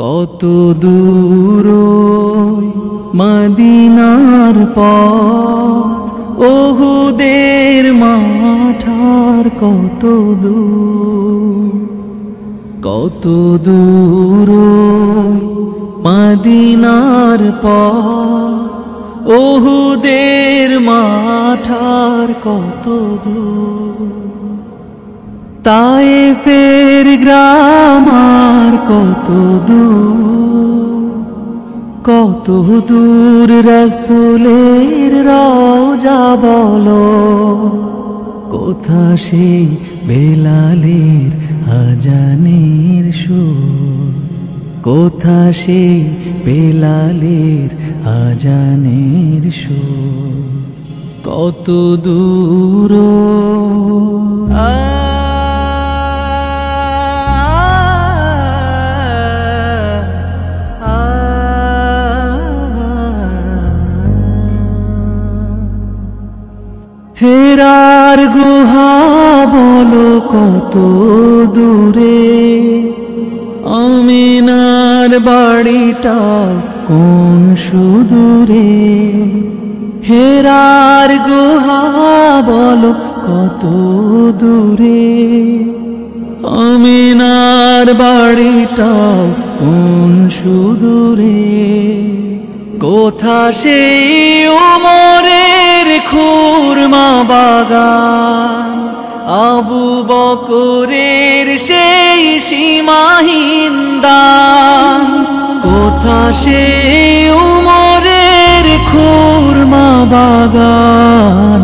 কত দূর মদিনার পথ, ওহুদের মাঠার কত দূর, কত দূর মদিনার পথ, ওহুদের মাঠার কত দূর। তায়েফের গ্রাম আর কত দূর, কত দূর রাসূলের রওজা বলো, কোথা সেই বেলালের আজানের সুর, কোথা সেই বেলালের আজানের সুর, কত দূর। হেরার গুহা বলো কত দূরে, আমিনার বাড়িটা কোন সুদূরে। হেরার গুহা বলো কত দূরে, আমিনার বাড়িটা কোন সুদূরে। কোথা সেই ওমরের খুরমা বাগান, আবু বকরের সেই সীমাহীন দান। কোথা সেই ওমরের খুরমা বাগান,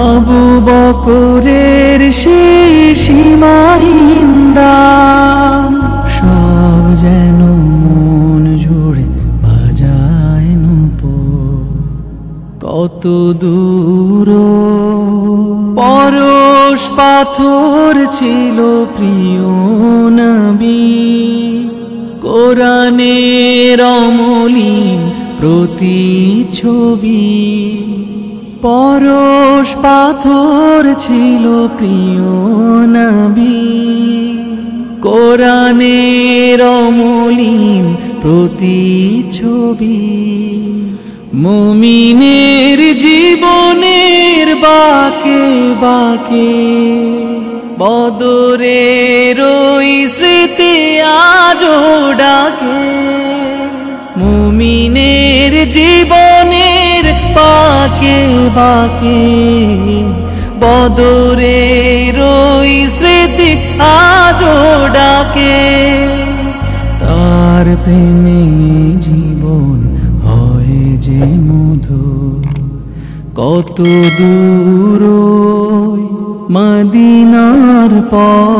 আবু বকরের সেই সীমাহীন দান। সব যেন মন জুড়ে বাজায় নূপুর, কত দূর। পরশ পাথর ছিল প্রিয় নবী, কোরআনের অমলিন প্রতিচ্ছবি। পরশ পাথর ছিল প্রিয় নবী, কোরআনের অমলিন প্রতিচ্ছবি। মুমিনের জীবনের বাঁকে বাঁকে বদরের ওই স্মৃতি আজও ডাকে। মুমিনের জীবনের বাঁকে বাঁকে বদরের ওই স্মৃতি আজও ডাকে। তার প্রেমে জীবন হয় যে মধুর, কত দূর মদিনার পথ।